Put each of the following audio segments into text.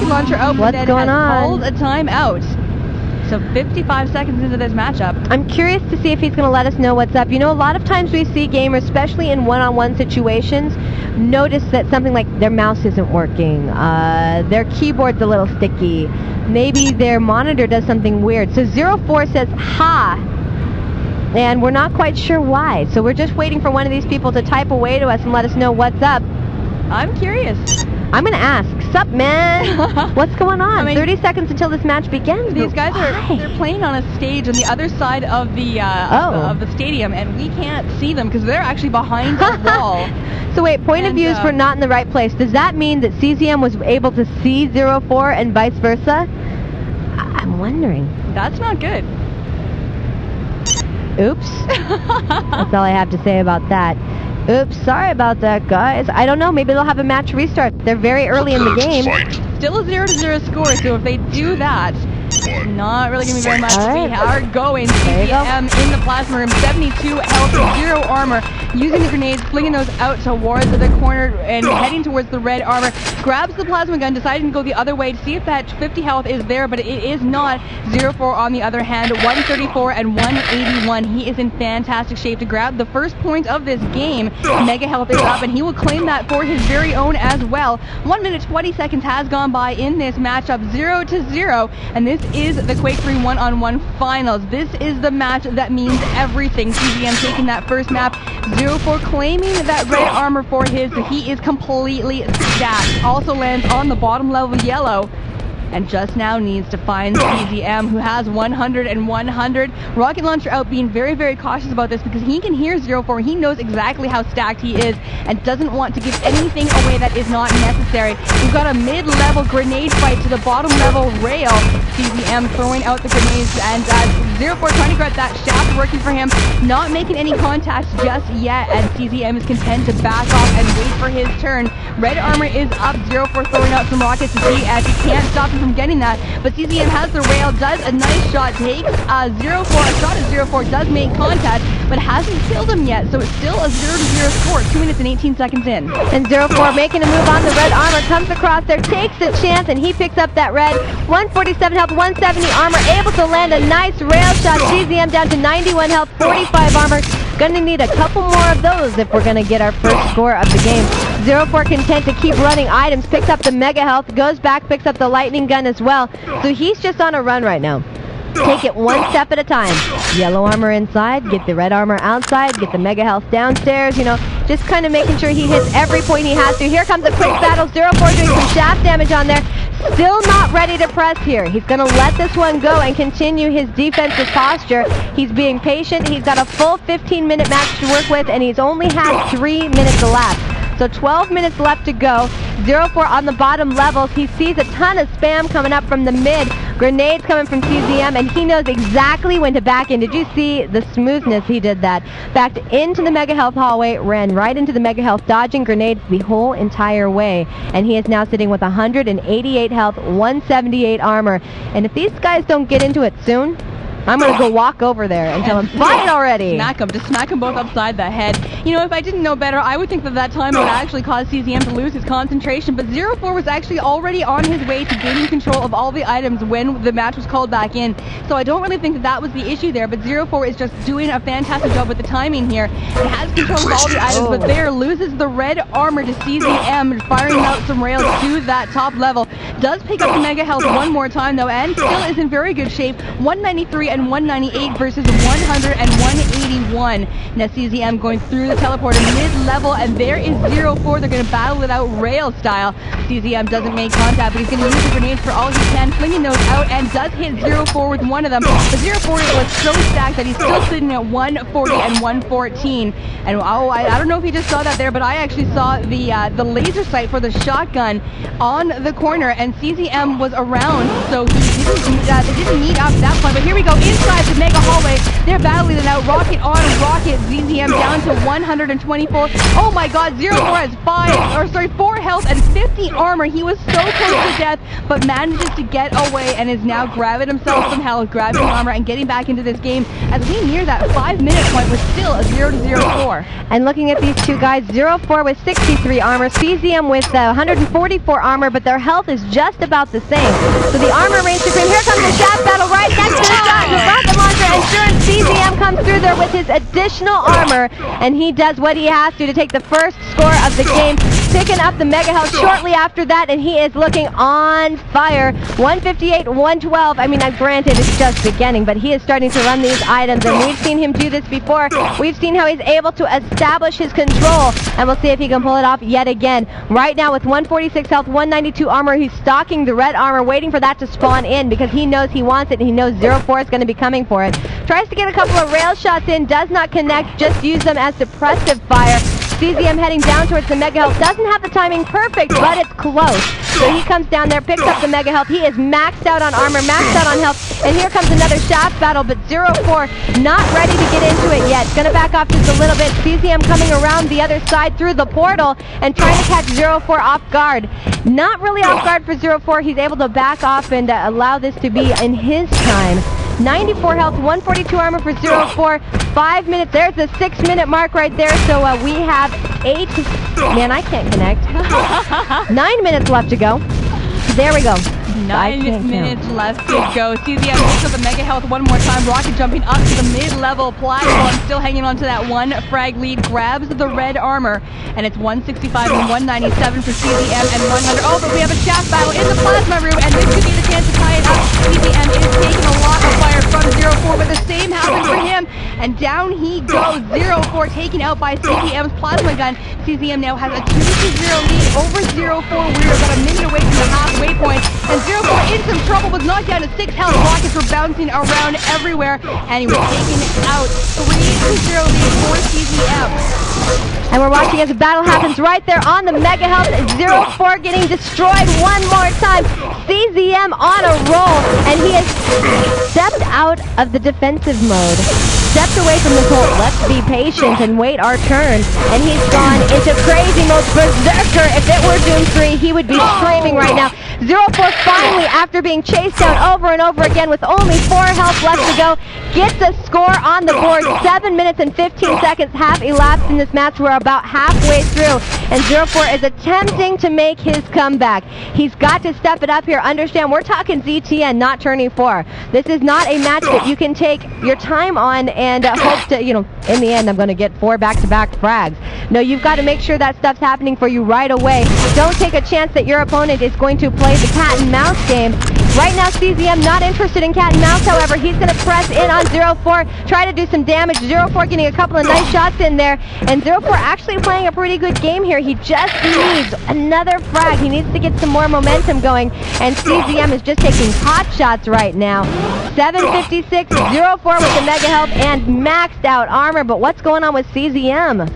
Launcher open. What's going on? Called a timeout. So 55 seconds into this matchup. I'm curious to see if he's going to let us know what's up. You know, a lot of times we see gamers, especially in one-on-one situations, notice that something like their mouse isn't working, their keyboard's a little sticky, maybe their monitor does something weird. So ZeRo4 says, ha! And we're not quite sure why. So we're just waiting for one of these people to type away to us and let us know what's up. I'm curious. I'm going to ask, sup, man? What's going on? I mean, 30 seconds until this match begins. These guys they're playing on a stage on the other side of the of the stadium, and we can't see them because they're actually behind the wall. So wait, point of views were not in the right place. Does that mean that CZM was able to see ZeRo4 and vice versa? I'm wondering. That's not good. Oops. That's all I have to say about that. Oops, sorry about that, guys. I don't know, maybe they'll have a match restart. They're very early in the game. Still a 0-0 score, so if they do that, not really going to be very much. Right. We are going. CZM in the plasma room, 72 health, 0 armor, using the grenades, flinging those out towards the corner and heading towards the red armor. Grabs the plasma gun, deciding to go the other way to see if that 50 health is there, but it is not. ZeRo4 on the other hand, 134 and 181. He is in fantastic shape to grab the first point of this game. Mega health is up, and he will claim that for his very own as well. 1 minute 20 seconds has gone by in this matchup, 0-0, and this is the Quake 3 one-on-one finals. This is the match that means everything. CZM taking that first map, ZeRo4 claiming that red armor for his, so he is completely stacked. Also lands on the bottom level yellow, and just now needs to find CZM, who has 100 and 100. Rocket Launcher out being very, very cautious about this because he can hear ZeRo4. He knows exactly how stacked he is and doesn't want to give anything away that is not necessary. We've got a mid-level grenade fight to the bottom level rail. CZM throwing out the grenades, and ZeRo4 trying to get that shaft working for him, not making any contacts just yet, and CZM is content to back off and wait for his turn. Red armor is up, ZeRo4 throwing out some rockets to see as he can't stop him from getting that, but CZM has the rail, does a nice shot, takes ZeRo4, a shot at ZeRo4, does make contact, but hasn't killed him yet, so it's still a 0-0 score, 2 minutes and 18 seconds in. And ZeRo4 making a move on the red armor, comes across there, takes a chance, and he picks up that red. 147 health, 170 armor, able to land a nice rail shot. CZM down to 91 health, 45 armor. Gonna need a couple more of those if we're gonna get our first score of the game. ZeRo4 content to keep running items, picks up the mega health, goes back, picks up the lightning gun as well. So he's just on a run right now. Take it one step at a time. Yellow armor inside, get the red armor outside, get the mega health downstairs, you know, just kind of making sure he hits every point he has to. Here comes a quick battle. ZeRo4 doing some shaft damage on there. Still not ready to press here. He's going to let this one go and continue his defensive posture. He's being patient. He's got a full 15-minute match to work with, and he's only had 3 minutes left. So 12 minutes left to go. ZeRo4 on the bottom levels. He sees a ton of spam coming up from the mid. Grenades coming from CZM, and he knows exactly when to back in. Did you see the smoothness he did that? Backed into the mega health hallway, ran right into the mega health, dodging grenades the whole entire way. And he is now sitting with 188 health, 178 armor. And if these guys don't get into it soon, I'm going to go walk over there and tell him, fight already! Smack him. Just smack them both upside the head. You know, if I didn't know better, I would think that that time would actually cause CZM to lose his concentration, but ZeRo4 was actually already on his way to gaining control of all the items when the match was called back in. So I don't really think that that was the issue there, but ZeRo4 is just doing a fantastic job with the timing here. He has control of all the items, but there loses the red armor to CZM, firing out some rails to that top level. Does pick up the mega health one more time though, and still is in very good shape. 193 and 198 versus 100 and 181. Now CZM going through the teleporter mid-level, and there is ZeRo4. They're going to battle it out rail style. CZM doesn't make contact, but he's going to use the grenades for all he can, flinging those out, and does hit ZeRo4 with one of them. But ZeRo4 was so stacked that he's still sitting at 140 and 114. And I don't know if he just saw that there, but I actually saw the laser sight for the shotgun on the corner, and CZM was around, so they didn't meet up at that point. But here we go, inside the mega hallway. They're battling it out. Rocket on rocket. ZZM down to 124. Oh my god, ZeRo4 has 4 health and 50 armor. He was so close to death, but manages to get away and is now grabbing himself some health, grabbing armor, and getting back into this game as we near that 5-minute point with still a 0-0-4. And looking at these two guys, ZeRo4 with 63 armor, CZM with 144 armor, but their health is just about the same. So the armor reigns supreme. Here comes the shaft battle right next to the shot. The rocket launcher, and sure, CZM comes through there with his additional armor, and he does what he has to take the first score of the game, picking up the mega health shortly after that, and he is looking on fire. 158, 112. I mean, granted, it's just beginning, but he is starting to run these items, and we've seen him do this before. We've seen how he's able to establish his control, and we'll see if he can pull it off yet again. Right now, with 146 health, 192 armor, he's stalking the red armor, waiting for that to spawn in because he knows he wants it, and he knows ZeRo4 is going to be coming for it. Tries to get a couple of rail shots in, does not connect, just use them as suppressive fire. CZM heading down towards the mega health. Doesn't have the timing perfect, but it's close. So he comes down there, picks up the mega health. He is maxed out on armor, maxed out on health. And here comes another shaft battle, but ZeRo4 not ready to get into it yet. Gonna back off just a little bit. CZM coming around the other side through the portal and trying to catch ZeRo4 off guard. Not really off guard for ZeRo4. He's able to back off and allow this to be in his time. 94 health, 142 armor for ZeRo4. 5 minutes. There's the 6-minute mark right there. So we have 8. Man, I can't connect. 9 minutes left to go. There we go. 9 minutes left to go. CZM picks up the mega health one more time. Rocket jumping up to the mid-level platform, still hanging on to that one frag lead. Grabs the red armor, and it's 165 and 197 for CZM and 100. Oh, but we have a shaft battle in the plasma room, and this could be the chance to tie it up. CZM is taking a lot of fire from ZeRo4, but the same happens for him, and down he goes. ZeRo4 taken out by CZM's plasma gun. CZM now has a 2-0 lead over ZeRo4. We're about a minute away from the halfway point, and ZeRo4 in some trouble, was knocked down to 6 health. Rockets were bouncing around everywhere, and he was taken out. 3-0 lead for CZM. And we're watching as the battle happens right there on the mega health. ZeRo4 getting destroyed one more time. CZM on a roll, and he has stepped out of the defensive mode. Stepped away from this whole let's be patient and wait our turn, and he's gone into crazy mode. Berserker. If it were Doom 3, he would be screaming right now. ZeRo4 finally, after being chased down over and over again with only 4 health left to go, gets a score on the board. 7 minutes and 15 seconds have elapsed in this match. We're about halfway through, and ZeRo4 is attempting to make his comeback. He's got to step it up here. Understand, we're talking ZTN, not Tourney 4. This is not a match that you can take your time on and hope to, in the end, I'm going to get 4 back-to-back frags. No, you've got to make sure that stuff's happening for you right away. Don't take a chance that your opponent is going to play the cat and mouse game. Right now, CZM not interested in cat and mouse, however. He's going to press in on ZeRo4, try to do some damage. ZeRo4 getting a couple of nice shots in there, and ZeRo4 actually playing a pretty good game here. He just needs another frag. He needs to get some more momentum going, and CZM is just taking pot shots right now. 756, ZeRo4 with the mega health and maxed out armor, but what's going on with CZM?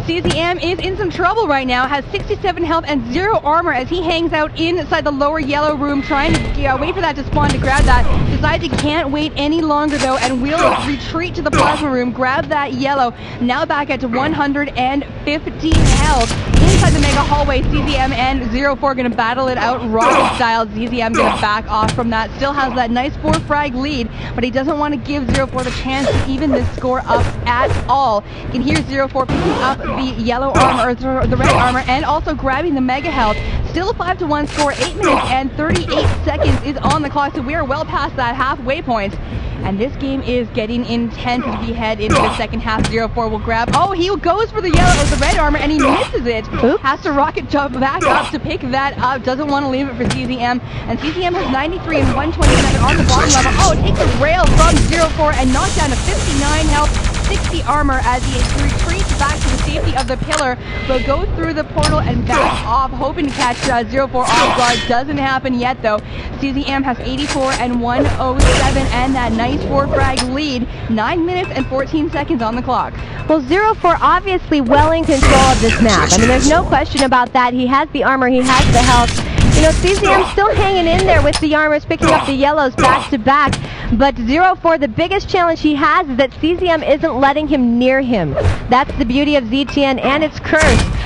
CZM is in some trouble right now, has 67 health and 0 armor as he hangs out inside the lower yellow room trying to wait for that to spawn to grab that. Decides he can't wait any longer though and will retreat to the plasma room, grab that yellow. Now back at 150 health. Inside the mega hallway, CZM and ZeRo4 going to battle it out rocket style. ZZM going to back off from that. Still has that nice 4 frag lead, but he doesn't want to give ZeRo4 the chance to even this score up at all. You can hear ZeRo4 picking up the yellow armor, or the red armor, and also grabbing the mega health. Still Still 5-1 score, 8 minutes and 38 seconds is on the clock, so we are well past that halfway point. And this game is getting intense as we head into the second half. ZeRo4 will grab, oh, he goes for the yellow or the red armor and he misses it. Oops. Has to rocket jump back up to pick that up, doesn't want to leave it for CZM. And CZM has 93 and 127 on the bottom level. Oh, it takes a rail from ZeRo4 and knocks down to 59 health. 60 armor as he retreats back to the safety of the pillar. Will go through the portal and back off, hoping to catch ZeRo4 off guard. Doesn't happen yet though. CZM has 84 and 107 and that nice 4 frag lead. 9 minutes and 14 seconds on the clock. Well, ZeRo4 obviously well in control of this map. I mean, there's no question about that. He has the armor, he has the health. You know, CZM still hanging in there with the armors, picking up the yellows back to back. But ZeRo4, the biggest challenge he has is that CZM isn't letting him near him. That's the beauty of ZTN and its curse,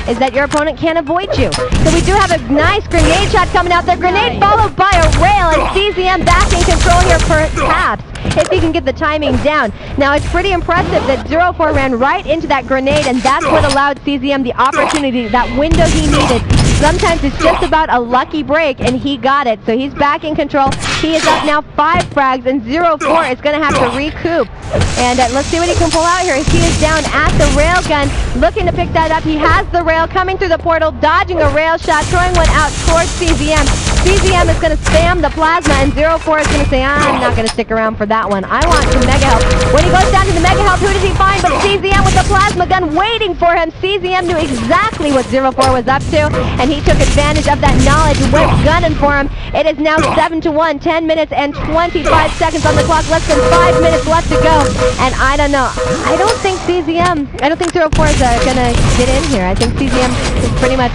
is that your opponent can't avoid you. So we do have a nice grenade shot coming out there. Grenade followed by a rail, and CZM back in control here perhaps, if he can get the timing down. Now, it's pretty impressive that ZeRo4 ran right into that grenade, and that's what allowed CZM the opportunity, that window he needed. Sometimes it's just about a lucky break, and he got it. So he's back in control. He is up now 5 frags, and ZeRo4 is going to have to recoup. And let's see what he can pull out here. He is down at the railgun, looking to pick that up. He has the rail coming through the portal, dodging a rail shot, throwing one out towards CZM. CZM is going to spam the plasma, and ZeRo4 is going to say, I'm not going to stick around for that one. I want some mega health. When he goes down to the mega health, who does he find but CZM with the plasma gun waiting for him? CZM knew exactly what ZeRo4 was up to, and he took advantage of that knowledge and went gunning for him. It is now 7-1, 10 minutes and 25 seconds on the clock, less than 5 minutes left to go. And I don't know. I don't think ZeRo4 is going to get in here. I think CZM is pretty much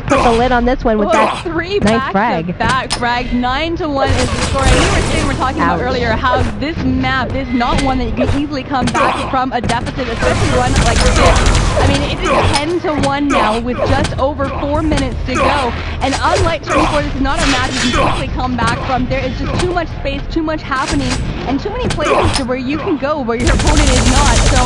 put the lid on this one with that 3 nice frag. back frags. 9-1 is the score. And we were talking about earlier how this map is not one that you can easily come back from a deficit, especially one like this. I mean, it is 10-1 now with just over 4 minutes to go. And unlike 24, this is not a map you can quickly come back from. There is just too much space, too much happening, and too many places to where you can go where your opponent is not. So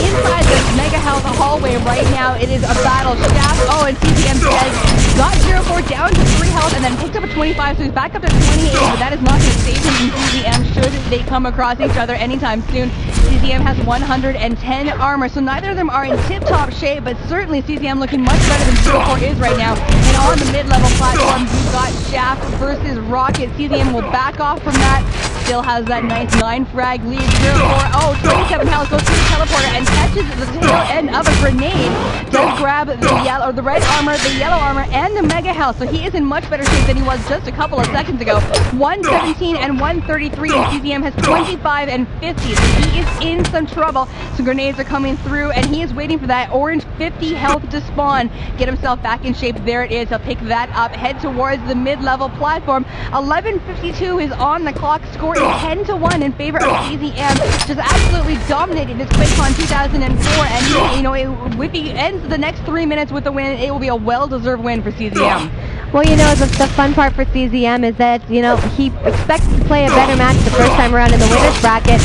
inside this mega health hallway right now, it is a battle. Shaft, oh, and CZM says, got ZeRo4 down to 3 health and then picked up a 25, so he's back up to 28, but that is not going to save him from CZM should they come across each other anytime soon. CZM has 110 armor, so neither of them are in tip-top shape, but certainly CZM looking much better than ZeRo4 is right now. And on the mid-level platform, we've got Shaft versus Rocket. CZM will back off from that. Still has that nice 9 frag lead. ZeRo4, oh, 27 health, goes through the teleporter and catches the tail end of a grenade. Does grab the yellow, or the red armor, the yellow armor, and the mega health. So he is in much better shape than he was just a couple of seconds ago. 117 and 133, and CZM has 25 and 50. So he is in some trouble. Some grenades are coming through, and he is waiting for that orange 50 health to spawn. Get himself back in shape. There it is. He'll pick that up, head towards the mid-level platform. 11:52 is on the clock. Score is 10-1 in favor of CZM. Just absolutely dominated this QuakeCon 2004, and you know, if he ends the next 3 minutes with a win, it will be a well-deserved win for CZM. Well, you know, the fun part for CZM is that, you know, he expects to play a better match the first time around in the winner's bracket.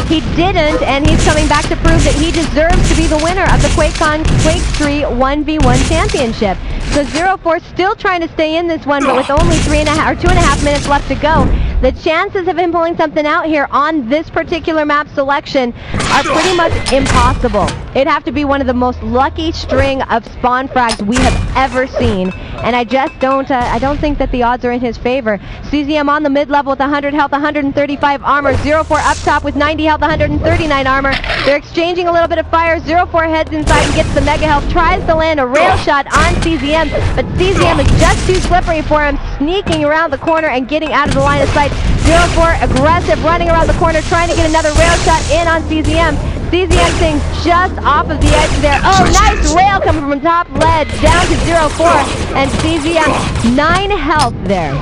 He didn't, and he's coming back to prove that he deserves to be the winner of the QuakeCon Quake 3 1v1 championship. So ZeRo4 still trying to stay in this one, but with only 2.5 minutes left to go. The chances of him pulling something out here on this particular map selection are pretty much impossible. It'd have to be one of the most lucky string of spawn frags we have ever seen, and I just don't think that the odds are in his favor. CZM on the mid-level with 100 health, 135 armor. ZeRo4 up top with 90 health, 139 armor. They're exchanging a little bit of fire. ZeRo4 heads inside and gets the mega health, tries to land a rail shot on CZM, but CZM is just too slippery for him, sneaking around the corner and getting out of the line of sight. ZeRo4 aggressive, running around the corner, trying to get another rail shot in on CZM. CZM staying just off of the edge there. Oh, nice rail coming from top ledge down to ZeRo4, and CZM 9 health there.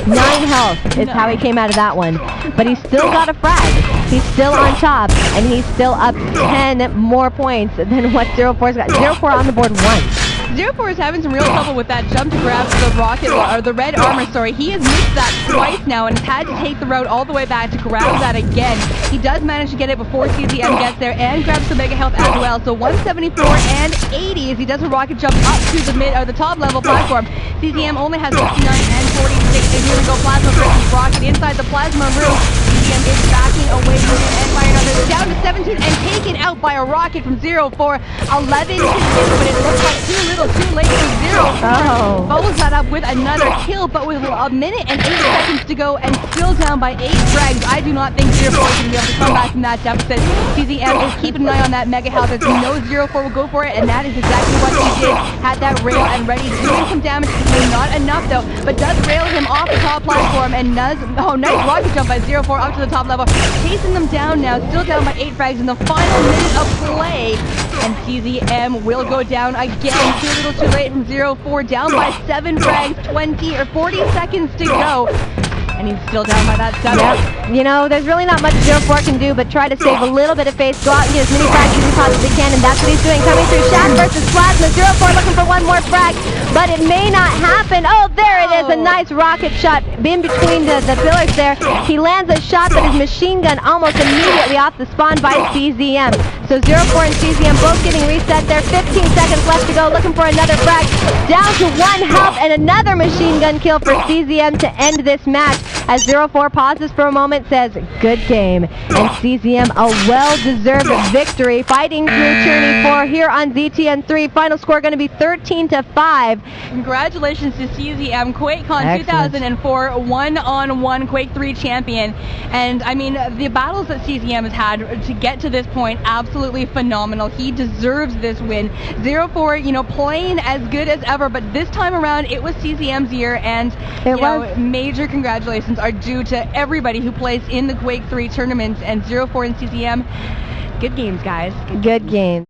9 health is how he came out of that one. But he's still got a frag. He's still on top, and he's still up 10 more points than what ZeRo4's got. ZeRo4 on the board once. ZeRo4 is having some real trouble with that jump to grab the rocket, or the red armor, sorry. He has missed that twice now and has had to take the route all the way back to grab that again. He does manage to get it before CZM gets there and grabs the mega health as well. So 174 and 80 as he does a rocket jump up to the top level platform. CZM only has 59 and 46. And here we go, Plasma versus Rocket inside the Plasma room. CZM is backing away from him and by another, down to 17 and taken out by a rocket from ZeRo4. 11 to 2, but it looks like too little, too late for ZeRo4. Follows that up with another kill, but with a minute and 8 seconds to go and still down by 8 frags. I do not think ZeRo4 is going to be able to come back from that deficit. CZM is keeping an eye on that mega health as he knows ZeRo4 will go for it, and that is exactly what he did. Had that rail and ready, doing some damage. Not enough though, but does rail him off the top platform and does, nice rocket jump by ZeRo4 up to the top level. Chasing them down now, still down by 8 frags in the final minute of play. And CZM will go down again. Too little too late from ZeRo4, down by 7 frags, 20 or 40 seconds to go. And he's still down by that 7. Yep. You know, there's really not much ZeRo4 can do but try to save a little bit of face, go out and get as many frags as he possibly can, and that's what he's doing. Coming through Shaq versus Plasma. ZeRo4 looking for one more frag, but it may not happen. Oh, there it is, a nice rocket shot in between the pillars there. He lands a shot, but his machine gun almost immediately off the spawn by CZM. So ZeRo4 and CZM both getting reset there. 15 seconds left to go, looking for another frag. Down to 1 health and another machine gun kill for CZM to end this match. As ZeRo4 pauses for a moment, says, good game. And CZM a well-deserved victory, fighting through Tourney 4 here on ZTN3. Final score going to be 13-5. Congratulations to CZM, QuakeCon 2004 one-on-one Quake 3 champion. And I mean, the battles that CZM has had to get to this point, absolutely phenomenal. He deserves this win. ZeRo4, you know, playing as good as ever, but this time around it was CZM's year, and major congratulations are due to everybody who plays in the Quake 3 tournaments, and ZeRo4 and CZM, good games, guys. Good games.